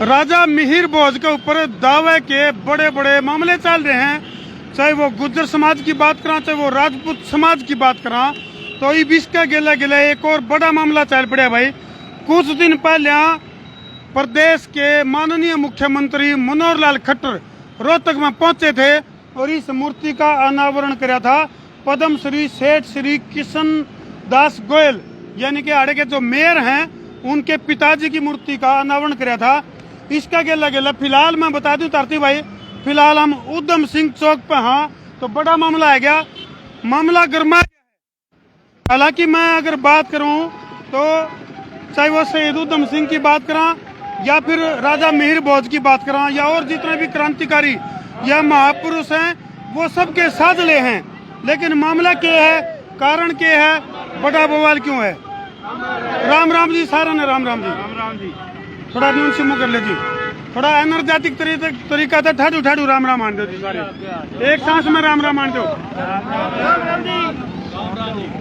राजा मिहिर भोज के ऊपर दावे के बड़े बड़े मामले चल रहे हैं, चाहे वो गुज्जर समाज की बात करा, चाहे वो राजपूत समाज की बात करा। तो इसका गिला गिला एक और बड़ा मामला चल पड़ा भाई। कुछ दिन पहले प्रदेश के माननीय मुख्यमंत्री मनोहर लाल खट्टर रोहतक में पहुंचे थे और इस मूर्ति का अनावरण किया था। पद्म श्री सेठ श्री किशन दास गोयल यानी कि आड़े के जो मेयर हैं उनके पिताजी की मूर्ति का अनावरण किया था। इसका गिला गिला फिलहाल मैं बता दूं तारती भाई, फिलहाल हम उधम सिंह चौक पे हाँ, तो बड़ा मामला है गया, मामला गर्मा। हालांकि मैं अगर बात करूं तो चाहे वो शहीद उधम सिंह की बात करा या फिर राजा मिहिर भोज की बात करा या और जितने भी क्रांतिकारी या महापुरुष हैं वो सबके साझले हैं, लेकिन मामला क्या है, कारण क्या है, बड़ा बवाल क्यों है। राम राम जी, सारा ने राम राम जी। राम राम जी, थोड़ा न्यून से मुँह कर ले जी, थोड़ा एनर्जेटिक तरीका था, ठाडू ठाडू राम राम मान दो जी सारे, एक सांस में राम राम मान दो।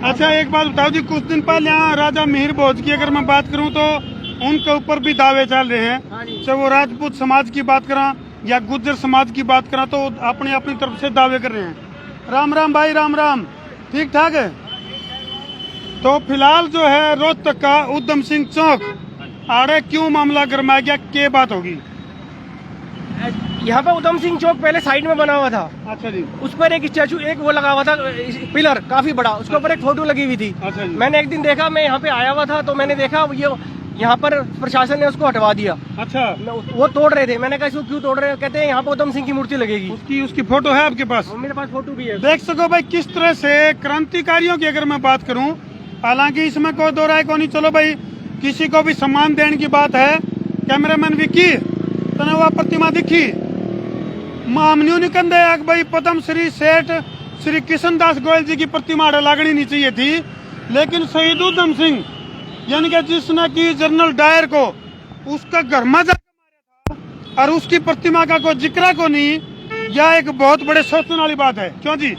अच्छा एक बात बताओ जी, कुछ दिन पहले यहाँ राजा मिहिर भोज की अगर मैं बात करूँ तो उनके ऊपर भी दावे चल रहे हैं, चाहे वो राजपूत समाज की बात करा या गुज्जर समाज की बात करा, तो अपनी अपनी तरफ से दावे कर रहे हैं। राम राम भाई, राम राम, ठीक ठाक है। तो फिलहाल जो है रोहतक का उधम सिंह चौक आड़े क्यों मामला गरमा गया, क्या बात होगी। यहाँ पे उधम सिंह चौक पहले साइड में बना हुआ था। अच्छा जी। उस पर एक स्टैचू, एक वो लगा हुआ था पिलर काफी बड़ा, उसके ऊपर एक फोटो लगी हुई थी। अच्छा जी। मैंने एक दिन देखा, मैं यहाँ पे आया हुआ था तो मैंने देखा ये यहाँ पर प्रशासन ने उसको हटवा दिया। अच्छा। वो तोड़ रहे थे, मैंने कहा इसको क्यों तोड़ रहे हैं, कहते हैं यहाँ पे उधम सिंह की मूर्ति लगेगी। उसकी फोटो है आपके पास? मेरे पास फोटो भी है। देख सको भाई किस तरह से क्रांतिकारियों की अगर मैं बात करूं, हालांकि इसमें कोई दो राय को नहीं, चलो भाई किसी को भी सम्मान देने की बात है। कैमरामैन विकी तने वह प्रतिमा दिखी मामन्यू निकंदे भाई, पद्म श्री सेठ श्री किशन दास गोयल जी की प्रतिमा लागनी नहीं चाहिए थी, लेकिन शहीद उधम सिंह यानी कि जिसने की जनरल डायर को उसका घर में जाकर मारा था और उसकी प्रतिमा का कोई जिक्र को नहीं, यह एक बहुत बड़े सोचने वाली बात है। क्यों जी?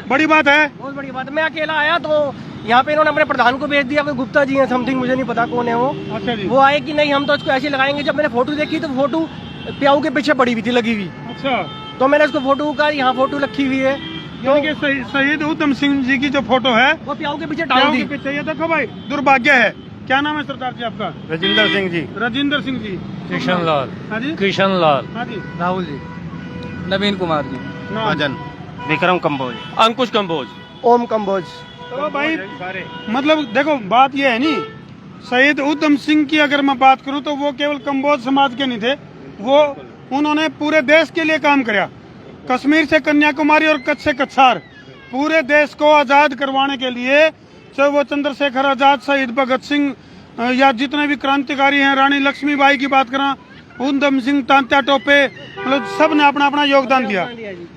बड़ी बात है, बहुत बड़ी बात है। मैं अकेला आया तो यहाँ पे इन्होंने अपने प्रधान को भेज दिया, कोई गुप्ता जी हैं समथिंग, मुझे नहीं पता कौन है वो। अच्छा जी। वो आए कि नहीं हम तो इसको ऐसे लगाएंगे। जब मैंने फोटो देखी तो फोटो प्याऊ के पीछे पड़ी हुई थी, लगी हुई। अच्छा। तो मैंने उसको फोटो का, यहाँ फोटो रखी हुई है, शहीद उधम सिंह जी की जो फोटो है वो प्याऊ के पीछे डाल दी। ये देखो भाई, दुर्भाग्य है। क्या नाम है सरदार जी आपका? राजेंद्र सिंह जी। राजेंद्र सिंह जी। किशन लाल। हाँ जी। किशन लाल। हाँ जी। राहुल जी। नवीन कुमार जी। अजन। विक्रम कंबोज। अंकुश कंबोज। ओम कंबोज। तो भाई मतलब देखो बात ये है नहीं, शहीद उधम सिंह की अगर मैं बात करूं तो वो केवल कंबोज समाज के नहीं थे, वो उन्होंने पूरे देश के लिए काम किया। कश्मीर से कन्याकुमारी और कच्छ से कछार पूरे देश को आजाद करवाने के लिए, चाहे वो चंद्रशेखर आजाद, शहीद भगत सिंह या जितने भी क्रांतिकारी हैं, रानी लक्ष्मीबाई की बात करा, उधम सिंह, तांत्या टोपे, मतलब सब ने अपना अपना योगदान दिया।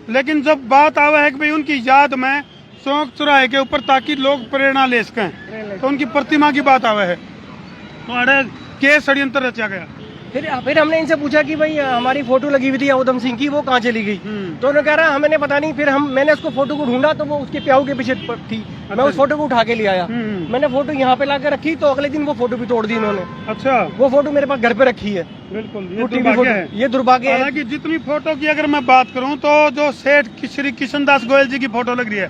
लेकिन जब बात आवा है कि भाई उनकी याद में चौक चौराहे के ऊपर ताकि लोग प्रेरणा ले सकें, तो उनकी प्रतिमा की बात आवा है, तो अरे के षड्यंत्र रचा गया। फिर हमने इनसे पूछा कि भाई हमारी फोटो लगी हुई थी उधम सिंह की, वो कहाँ चली गई। तो उन्होंने कह रहा हमें पता नहीं। फिर मैंने उसको फोटो को ढूंढा तो वो उसके प्याऊ के पीछे थी। मैं उस फोटो को उठा के ले आया, मैंने फोटो यहाँ पे लाकर रखी, तो अगले दिन वो फोटो भी तोड़ दी इन्होंने। अच्छा। वो फोटो मेरे पास घर पे रखी है। बिल्कुल, ये दुर्भाग्य है। हालांकि जितनी फोटो की अगर मैं बात करूँ तो जो सेठ श्री किशन दास गोयल जी की फोटो लग रही है,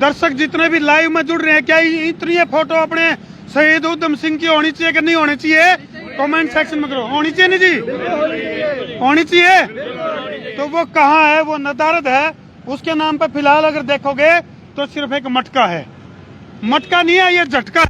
दर्शक जितने भी लाइव में जुड़ रहे हैं, क्या इतनी फोटो अपने शहीद उधम सिंह की होनी चाहिए कि नहीं होनी चाहिए? कमेंट सेक्शन में करो। होनी चाहिए नहीं जी? होनी चाहिए। तो वो कहाँ है? वो नदारद है, उसके नाम पे फिलहाल अगर देखोगे तो सिर्फ एक मटका है। मटका नहीं है, ये झटका है।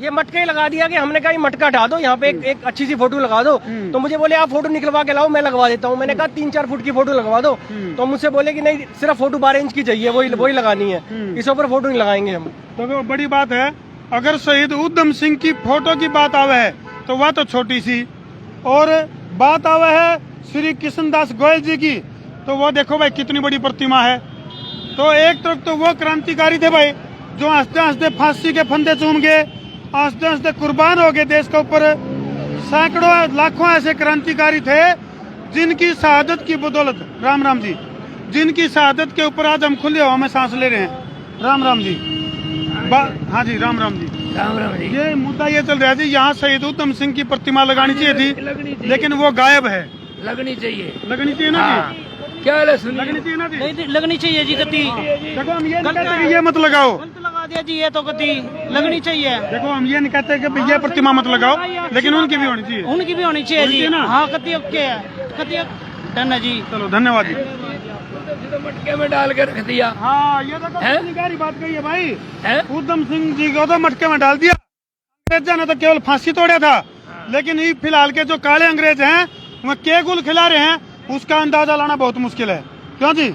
ये मटका ही लगा दिया कि हमने कहा ये मटका हटा दो, यहाँ पे एक अच्छी सी फोटो लगा दो। तो मुझे बोले आप फोटो निकलवा के लाओ, मैं लगवा देता हूँ। मैंने कहा 3-4 फुट की फोटो लगवा दो, तो मुझसे बोले कि नहीं सिर्फ फोटो 12 इंच की चाहिए, वही लगानी है, इस ऊपर फोटो नहीं लगाएंगे हम। तो बड़ी बात है, अगर शहीद उधम सिंह की फोटो की बात आवे है तो वह तो छोटी सी, और बात आवे है श्री किशन दास गोयल जी की, तो वो देखो भाई कितनी बड़ी प्रतिमा है। तो एक तरफ तो वो क्रांतिकारी थे भाई जो हंसते हंसते फांसी के फंदे चूम गए, हंसते हंसते कुर्बान हो गए देश के ऊपर। सैकड़ों लाखों ऐसे क्रांतिकारी थे जिनकी शहादत की बदौलत, राम राम जी, जिनकी शहादत के ऊपर आज हम खुले हवा में सांस ले रहे हैं। राम राम जी। हाँ जी, राम राम जी। राम राम जी। ये मुद्दा ये चल रहा है जी, यहाँ शहीद उधम सिंह की प्रतिमा लगानी चाहिए थी, लेकिन वो गायब है। लगनी चाहिए। लगनी चाहिए ना हाँ। जी? क्या है सुनिए। लगनी चाहिए ना जी? नहीं लगनी चाहिए जी कति। देखो हम ये नहीं कहते कि ये मत लगाओ, गलत लगा दिया जी, ये तो कति लगनी चाहिए। देखो हम ये नहीं कहते कि ये प्रतिमा मत लगाओ, लेकिन उनकी भी होनी चाहिए। उनकी भी होनी चाहिए होनी जी। चाहिए ना? हाँ कति ओके है, कति डन है जी। चलो धन्यवाद जी। तो मटके में डाल के रख दिया हाँ ये देखो हैं? कितनी गहरी बात कही है भाई। है। उधम सिंह जी को तो मटके में डाल दिया, अंग्रेजा ने तो केवल फांसी तोड़ा था, लेकिन ये फिलहाल के जो काले अंग्रेज हैं वह क्या गुल खिला रहे हैं, उसका अंदाजा लाना बहुत मुश्किल है। क्यों जी?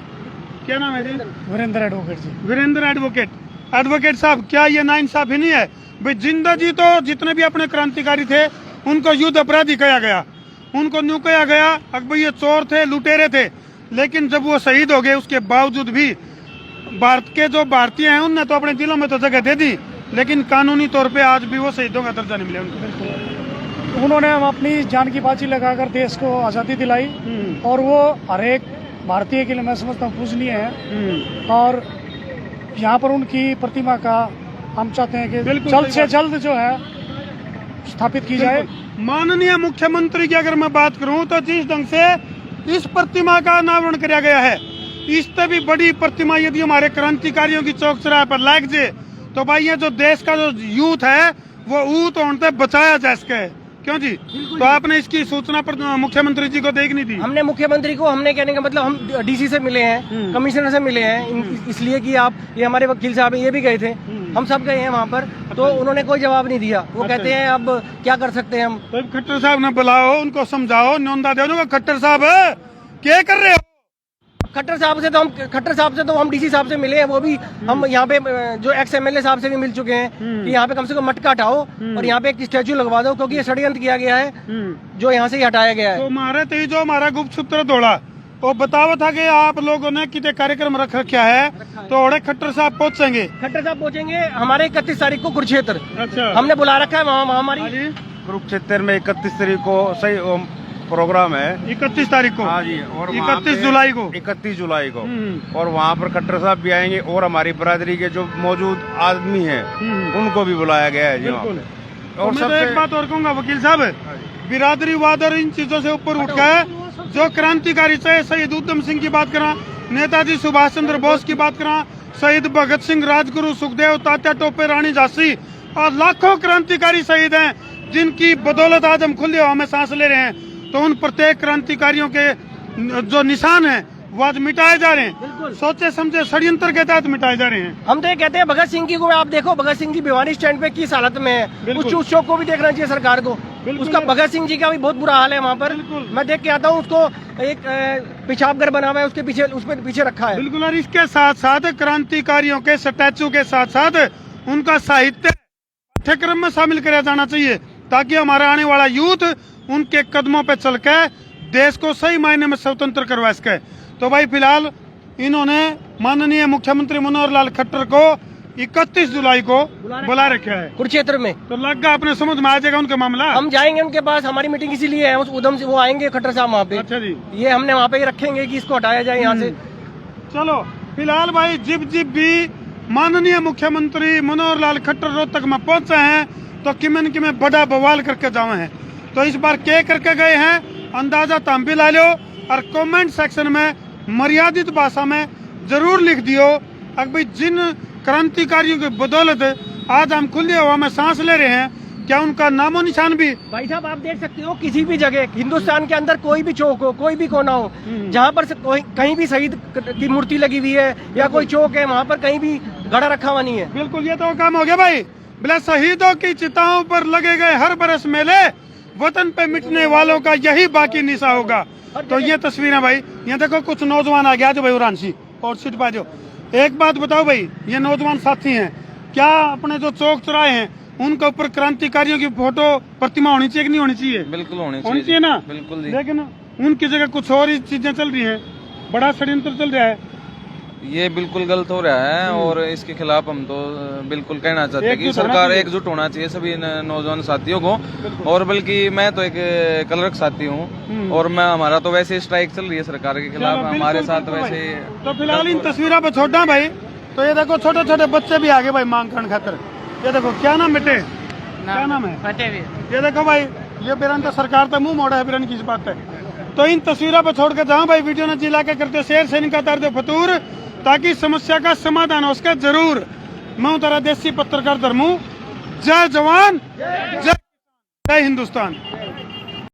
क्या नाम है जी? वीरेंद्र एडवोकेट जी। वीरेंद्र एडवोकेट। एडवोकेट साहब, क्या ये नाइंसाफी नहीं है भाई? जिंदा जी तो जितने भी अपने क्रांतिकारी थे उनको युद्ध अपराधी कहा गया, उनको न्यू कहा गया, अकबर ये चोर थे, लुटेरे थे, लेकिन जब वो शहीद हो गए उसके बावजूद भी भारत के जो भारतीय हैं उनने तो अपने दिलों में तो जगह दे दी, लेकिन कानूनी तौर पे आज भी वो शहीदों का दर्जा नहीं मिला उनको। उन्होंने हम अपनी जान की बाजी लगाकर देश को आज़ादी दिलाई, और वो हर एक भारतीय के लिए मैं समझता हूँ पूजनीय है। और यहाँ पर उनकी प्रतिमा का हम चाहते हैं कि जल्द से जल्द जो है स्थापित की जाए। माननीय मुख्यमंत्री की अगर मैं बात करूं तो जिस ढंग से इस प्रतिमा का अनावरण किया गया है, इससे भी बड़ी प्रतिमा यदि हमारे क्रांतिकारियों की चौक चौराहे पर लाग जाए तो भाई ये जो देश का जो यूथ है वो ऊत होने से बचाया जा सके। क्यों जी? तो आपने इसकी सूचना पर मुख्यमंत्री जी को देखनी थी। हमने मुख्यमंत्री को, हमने कहने का मतलब हम डीसी से मिले हैं, कमिश्नर से मिले हैं, इसलिए कि आप ये हमारे वकील साहब ये भी गए थे, हम सब गए हैं वहाँ पर, तो उन्होंने कोई जवाब नहीं दिया। वो कहते हैं अब क्या कर सकते हैं हम। तो खट्टर साहब ने बुलाओ, उनको समझाओ, न्योंदा दे दो। खट्टर साहब क्या कर रहे हो? खट्टर साहब से तो हम डीसी साहब से मिले हैं, वो भी हम यहाँ पे जो एक्स एमएलए साहब से भी मिल चुके हैं कि यहाँ पे कम से कम मटका हटाओ और यहाँ पे एक स्टैचू लगवा दो, क्योंकि ये षड्यंत्र किया गया है जो यहाँ से ही हटाया गया है। तो हमारे तो जो हमारा गुप्त सूत्र दौड़ा वो बतावा था कि आप लोगों ने कितने कार्यक्रम रख रखा है, तो ओड़े खट्टर साहब पहुँचेंगे। खट्टर साहब पहुँचेंगे हमारे 31 तारीख को कुरुक्षेत्र, अच्छा, हमने बुला रखा है वहाँ हमारी कुरुक्षेत्र में 31 तारीख को सही प्रोग्राम है। 31 तारीख को? हाँ जी। और 31 जुलाई को? 31 जुलाई को। और वहाँ पर खट्टर साहब भी आएंगे और हमारी बरादरी के जो मौजूद आदमी हैं उनको भी बुलाया गया है जी वहाँ पे। और मैं तो एक बात और कहूँगा वकील साहब, बिरादरी वादर इन चीजों से ऊपर उठ गए। जो क्रांतिकारी चाहे शहीद उधम सिंह की बात करा, नेताजी सुभाष चंद्र बोस की बात करा, शहीद भगत सिंह, राजगुरु सुखदेव, तात्या टोपे, रानी झांसी और लाखों क्रांतिकारी शहीद हैं जिनकी बदौलत आज हम खुली हवा में सांस ले रहे हैं। तो उन प्रत्येक क्रांतिकारियों के जो निशान हैं वो आज मिटाए जा रहे हैं, सोचे समझे षड्यंत्र के तहत मिटाए जा रहे हैं। हम तो ये कहते हैं भगत सिंह की को आप देखो, भगत सिंह जी भिवानी स्टैंड पे किस हालत में है, उस शो को भी देखना चाहिए सरकार को। उसका भगत सिंह जी का भी बहुत बुरा हाल है वहाँ पर, मैं देख के आता हूँ। उसको एक पेशाब घर बना हुआ है, उसके पीछे उसमें पीछे रखा है। बिल्कुल। और इसके साथ साथ क्रांतिकारियों के स्टैचू के साथ साथ उनका साहित्य पाठ्यक्रम में शामिल किया जाना चाहिए, ताकि हमारा आने वाला यूथ उनके कदमों पे चल के देश को सही मायने में स्वतंत्र करवा सके। तो भाई फिलहाल इन्होंने माननीय मुख्यमंत्री मनोहर लाल खट्टर को 31 जुलाई को बुला रखा है कुरुक्षेत्र में। तो लगा अपने समझ में आ जाएगा उनका मामला। हम जाएंगे उनके पास, हमारी मीटिंग इसीलिए है, उस उधम से वो आएंगे खट्टर साहब वहाँ पे। अच्छा जी। ये हमने वहाँ पे ही रखेंगे कि इसको हटाया जाए यहाँ से। चलो फिलहाल भाई जिब भी माननीय मुख्यमंत्री मनोहर लाल खट्टर रोहतक में पहुंचे हैं तो किमेन किमें बड़ा बवाल करके जावे हैं। तो इस बार क्या करके गए हैं अंदाजा तुम भी ला लो, और कमेंट सेक्शन में मर्यादित भाषा में जरूर लिख दियो अगर भाई जिन क्रांतिकारियों की बदौलत आज हम खुली हवा में सांस ले रहे हैं, क्या उनका नामो निशान भी। भाई साहब आप देख सकते हो किसी भी जगह हिंदुस्तान के अंदर कोई भी चौक हो, कोई भी कोना हो, जहाँ पर कहीं भी शहीद की मूर्ति लगी हुई है या कोई चौक है वहाँ पर कहीं भी घड़ा रखा हुआ नहीं है। बिल्कुल, ये तो काम हो गया भाई। बोले शहीदों की चिताओं पर लगे गए हर बरस मेले, वतन पे मिटने वालों का यही बाकी निशा होगा। तो ये तस्वीरें भाई, ये देखो कुछ नौजवान आ गया जो भाई उरानसी और सीट पा जो। एक बात बताओ भाई, ये नौजवान साथी हैं, क्या अपने जो चौक चौराहे हैं उनके ऊपर क्रांतिकारियों की फोटो प्रतिमा होनी चाहिए कि नहीं होनी चाहिए? बिल्कुल होनी चाहिए ना। बिल्कुल। लेकिन उनकी जगह कुछ और ही चीजें चल रही हैं, बड़ा षड्यंत्र चल रहा है। ये बिल्कुल गलत हो रहा है और इसके खिलाफ हम तो बिल्कुल कहना चाहते हैं कि सरकार एकजुट होना चाहिए सभी नौजवान साथियों को। और बल्कि मैं तो एक क्लर्क साथी हूँ और मैं हमारा तो वैसे स्ट्राइक चल रही है सरकार के खिलाफ, हमारे साथ वैसे। तो फिलहाल इन तस्वीरों पे छोड़ा भाई, तो ये देखो छोटे छोटे बच्चे भी आगे भाई मांग करने खातिर। ये देखो क्या नाम बेटे, क्या नाम है? फतेहवीर। ये देखो भाई, ये बिरन तो सरकार तो मुंह मोड़ा है, बिरन की बात है। तो इन तस्वीरों पर छोड़ के जाऊँ भाई, वीडियो ने जिला के करते शेर सैनिक का दर्द फतूर, ताकि समस्या का समाधान हो उसका जरूर। मैं हूं तेरा देसी पत्रकार धर्मू। जय जवान, जय हिंदुस्तान।